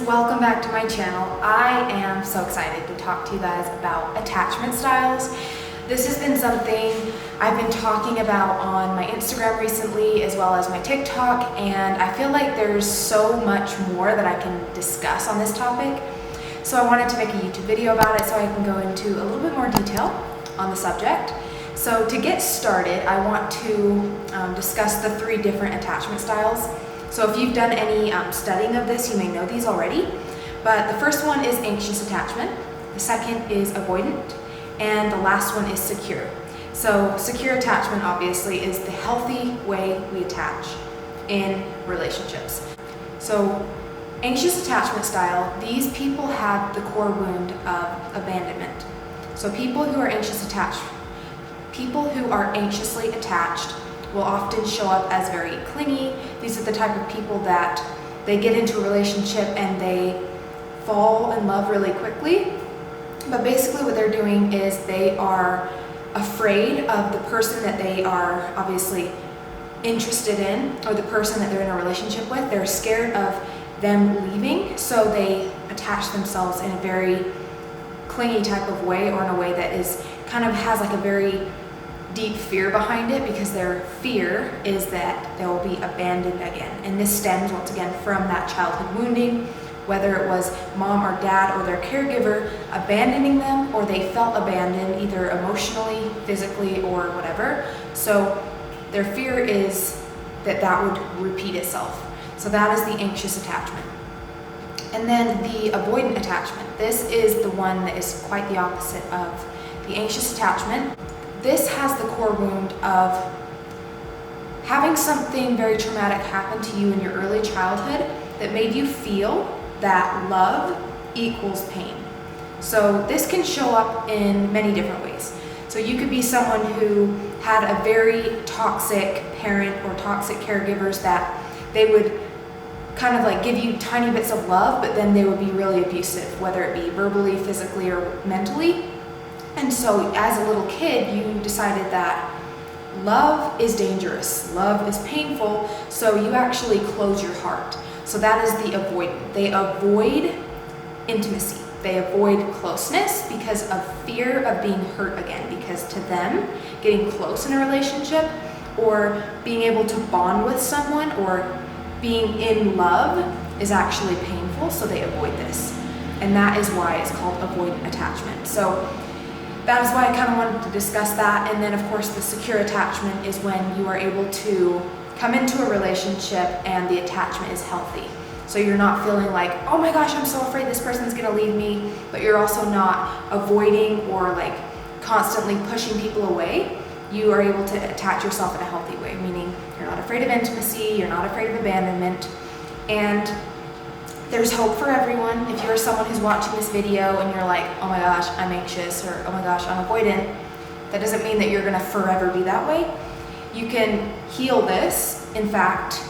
welcome back to my channel. I am so excited to talk to you guys about attachment styles. This has been something I've been talking about on my Instagram recently as well as my TikTok, and I feel like there's so much more that I can discuss on this topic. So I wanted to make a YouTube video about it so I can go into a little bit more detail on the subject. So to get started, I want to discuss the 3 different attachment styles. So if you've done any studying of this, you may know these already. But the first one is anxious attachment, the second is avoidant, and the last one is secure. So secure attachment obviously is the healthy way we attach in relationships. So anxious attachment style, these people have the core wound of abandonment. So people who are anxiously attached will often show up as very clingy. These are the type of people that they get into a relationship and they fall in love really quickly. But basically what they're doing is they are afraid of the person that they are obviously interested in, or the person that they're in a relationship with. They're scared of them leaving, so they attach themselves in a very clingy type of way, or in a way that is kind of has like a very deep fear behind it, because their fear is that they will be abandoned again. And this stems once again from that childhood wounding, whether it was mom or dad or their caregiver abandoning them, or they felt abandoned either emotionally, physically, or whatever. So their fear is that that would repeat itself. So that is the anxious attachment. And then the avoidant attachment. This is the one that is quite the opposite of the anxious attachment. This has the core wound of having something very traumatic happen to you in your early childhood that made you feel that love equals pain. So this can show up in many different ways. So you could be someone who had a very toxic parent or toxic caregivers that they would kind of like give you tiny bits of love, but then they would be really abusive, whether it be verbally, physically, or mentally. And so as a little kid, you decided that love is dangerous, love is painful, so you actually close your heart. So that is the avoidant. They avoid intimacy. They avoid closeness because of fear of being hurt again, because to them, getting close in a relationship or being able to bond with someone or being in love is actually painful, so they avoid this. And that is why it's called avoidant attachment. So that is why I kind of wanted to discuss that. And then of course the secure attachment is when you are able to come into a relationship and the attachment is healthy. So you're not feeling like, oh my gosh, I'm so afraid this person's gonna leave me, but you're also not avoiding or like constantly pushing people away. You are able to attach yourself in a healthy way, meaning you're not afraid of intimacy, you're not afraid of abandonment, and there's hope for everyone. If you're someone who's watching this video and you're like, oh my gosh, I'm anxious, or oh my gosh, I'm avoidant, that doesn't mean that you're gonna forever be that way. You can heal this. In fact,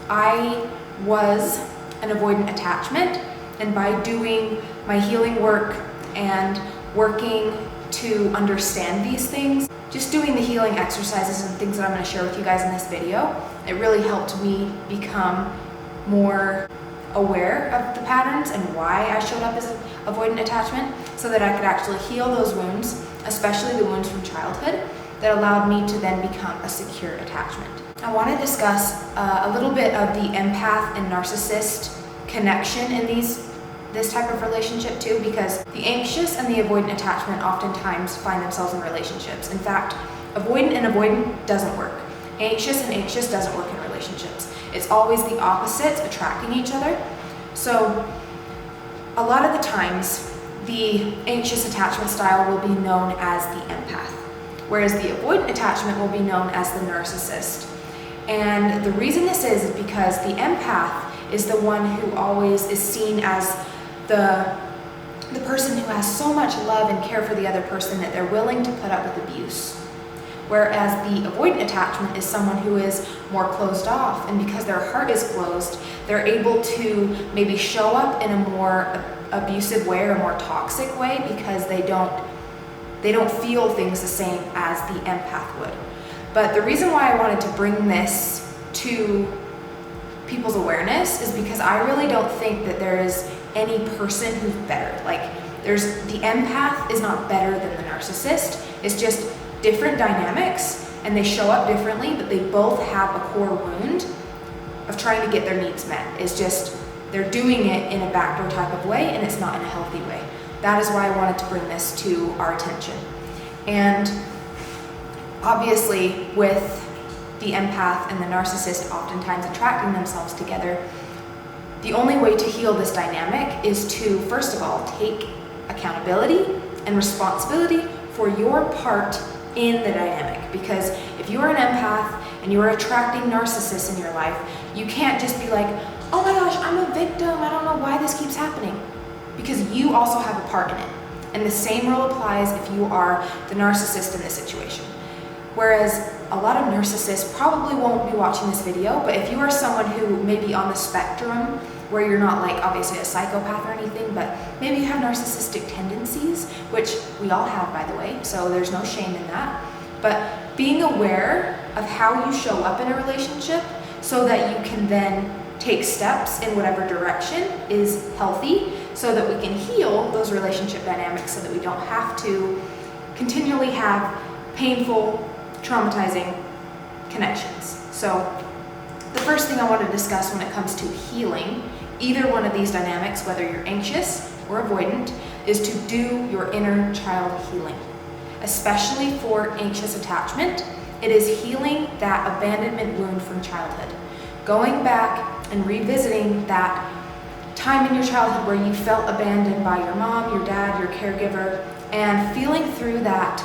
I was an avoidant attachment, and by doing my healing work and working to understand these things, just doing the healing exercises and things that I'm gonna share with you guys in this video, it really helped me become more aware of the patterns and why I showed up as an avoidant attachment, so that I could actually heal those wounds, especially the wounds from childhood, that allowed me to then become a secure attachment. I want to discuss a little bit of the empath and narcissist connection in this type of relationship too, because the anxious and the avoidant attachment oftentimes find themselves in relationships. In fact, avoidant and avoidant doesn't work. Anxious and anxious doesn't work in relationships. It's always the opposites attracting each other. So a lot of the times, the anxious attachment style will be known as the empath, whereas the avoidant attachment will be known as the narcissist. And the reason this is because the empath is the one who always is seen as the person who has so much love and care for the other person that they're willing to put up with abuse. Whereas the avoidant attachment is someone who is more closed off, and because their heart is closed, they're able to maybe show up in a more abusive way or a more toxic way, because they don't feel things the same as the empath would. But the reason why I wanted to bring this to people's awareness is because I really don't think that there is any person who's better. Like, the empath is not better than the narcissist. It's just different dynamics, and they show up differently, but they both have a core wound of trying to get their needs met. It's just they're doing it in a backdoor type of way, and it's not in a healthy way. That is why I wanted to bring this to our attention. And obviously, with the empath and the narcissist oftentimes attracting themselves together, the only way to heal this dynamic is to, first of all, take accountability and responsibility for your part in the dynamic. Because if you are an empath and you are attracting narcissists in your life, you can't just be like, oh my gosh, I'm a victim, I don't know why this keeps happening. Because you also have a part in it. And the same rule applies if you are the narcissist in this situation. Whereas a lot of narcissists probably won't be watching this video, but if you are someone who may be on the spectrum, where you're not like obviously a psychopath or anything, but maybe you have narcissistic tendencies, which we all have, by the way, so there's no shame in that. But being aware of how you show up in a relationship so that you can then take steps in whatever direction is healthy, so that we can heal those relationship dynamics, so that we don't have to continually have painful, traumatizing connections. So the first thing I want to discuss when it comes to healing either one of these dynamics, whether you're anxious or avoidant, is to do your inner child healing. Especially for anxious attachment, it is healing that abandonment wound from childhood. Going back and revisiting that time in your childhood where you felt abandoned by your mom, your dad, your caregiver, and feeling through that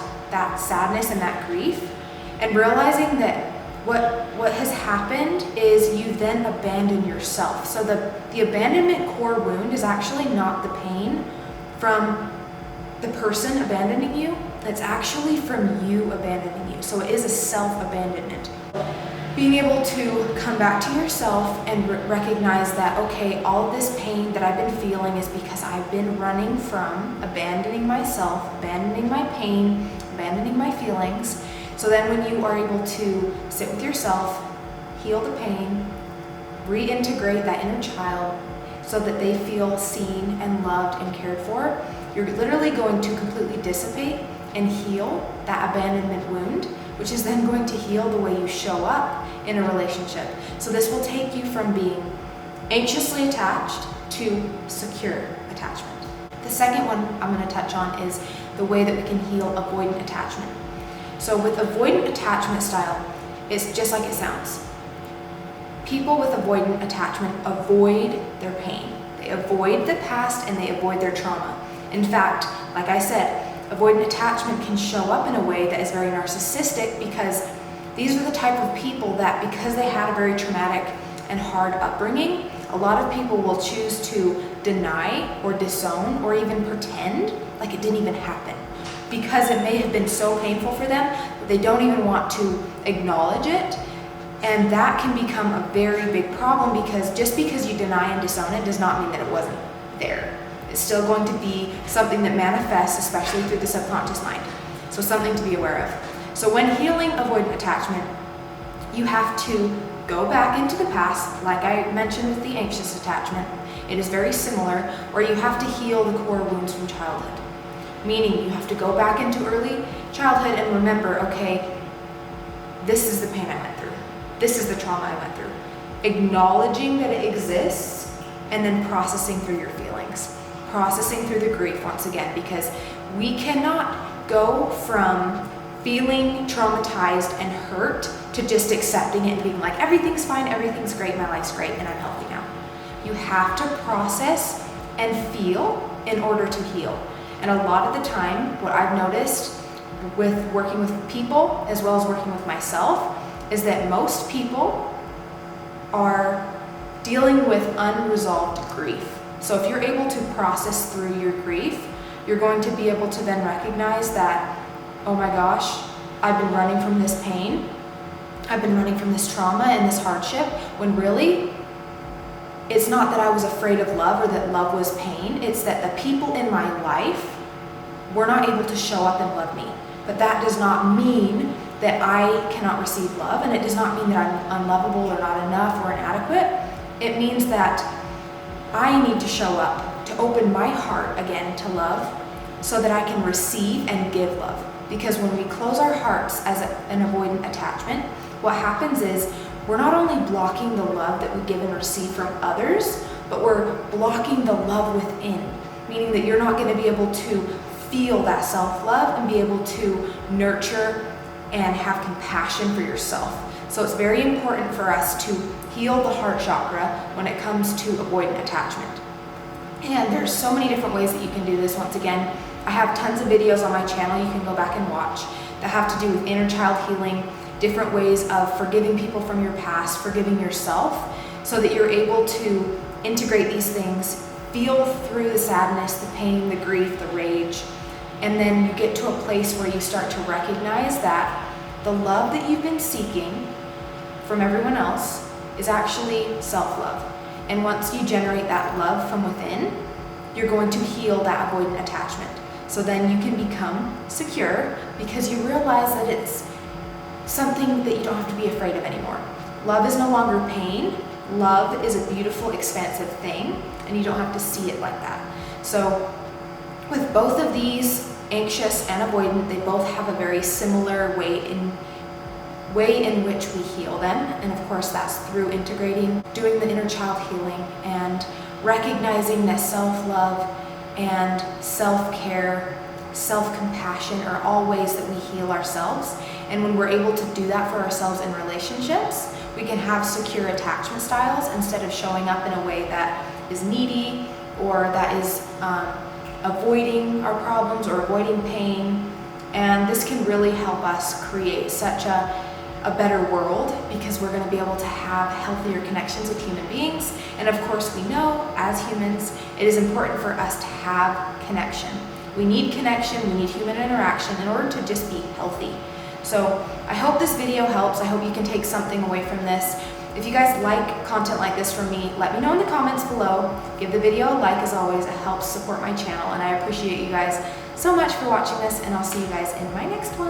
sadness and that grief, and realizing that what has happened is you then abandon yourself. So the abandonment core wound is actually not the pain from the person abandoning you, it's actually from you abandoning you. So it is a self-abandonment. Being able to come back to yourself and recognize that, okay, all of this pain that I've been feeling is because I've been running from abandoning myself, abandoning my pain, abandoning my feelings. So then when you are able to sit with yourself, heal the pain, reintegrate that inner child so that they feel seen and loved and cared for, you're literally going to completely dissipate and heal that abandonment wound, which is then going to heal the way you show up in a relationship. So this will take you from being anxiously attached to secure attachment. The second one I'm going to touch on is the way that we can heal avoidant attachment. So with avoidant attachment style, it's just like it sounds. People with avoidant attachment avoid their pain. They avoid the past and they avoid their trauma. In fact, like I said, avoidant attachment can show up in a way that is very narcissistic, because these are the type of people that, because they had a very traumatic and hard upbringing, a lot of people will choose to deny or disown or even pretend like it didn't even happen, because it may have been so painful for them that they don't even want to acknowledge it. And that can become a very big problem, because just because you deny and disown it does not mean that it wasn't there. It's still going to be something that manifests, especially through the subconscious mind. So something to be aware of. So when healing avoidant attachment, you have to go back into the past, like I mentioned with the anxious attachment. It is very similar, where you have to heal the core wounds from childhood. Meaning you have to go back into early childhood and remember, okay, this is the pain I went through. This is the trauma I went through. Acknowledging that it exists, and then processing through your feelings. Processing through the grief once again, because we cannot go from feeling traumatized and hurt to just accepting it and being like, everything's fine, everything's great, my life's great, and I'm healthy now. You have to process and feel in order to heal. And a lot of the time, what I've noticed with working with people as well as working with myself is that most people are dealing with unresolved grief. So if you're able to process through your grief, you're going to be able to then recognize that, oh my gosh, I've been running from this pain. I've been running from this trauma and this hardship, when really, it's not that I was afraid of love or that love was pain. It's that the people in my life were not able to show up and love me. But that does not mean that I cannot receive love, and it does not mean that I'm unlovable or not enough or inadequate. It means that I need to show up, to open my heart again to love, so that I can receive and give love. Because when we close our hearts as an avoidant attachment, what happens is we're not only blocking the love that we give and receive from others, but we're blocking the love within, meaning that you're not going to be able to feel that self-love and be able to nurture and have compassion for yourself. So it's very important for us to heal the heart chakra when it comes to avoidant attachment. And there's so many different ways that you can do this. Once again, I have tons of videos on my channel you can go back and watch that have to do with inner child healing, different ways of forgiving people from your past, forgiving yourself, so that you're able to integrate these things, feel through the sadness, the pain, the grief, the rage, and then you get to a place where you start to recognize that the love that you've been seeking from everyone else is actually self-love. And once you generate that love from within, you're going to heal that avoidant attachment. So then you can become secure because you realize that it's something that you don't have to be afraid of anymore. Love is no longer pain. Love is a beautiful, expansive thing, and you don't have to see it like that. So with both of these, anxious and avoidant, they both have a very similar way in which we heal them. And of course, that's through integrating, doing the inner child healing, and recognizing that self-love and self-care, self-compassion are all ways that we heal ourselves. And when we're able to do that for ourselves in relationships, we can have secure attachment styles instead of showing up in a way that is needy or that is avoiding our problems or avoiding pain. And this can really help us create such a better world, because we're going to be able to have healthier connections with human beings. And of course, we know as humans, it is important for us to have connection. We need connection, we need human interaction in order to just be healthy. So I hope this video helps. I hope you can take something away from this. If you guys like content like this from me, let me know in the comments below. Give the video a like, as always. It helps support my channel, and I appreciate you guys so much for watching this, and I'll see you guys in my next one.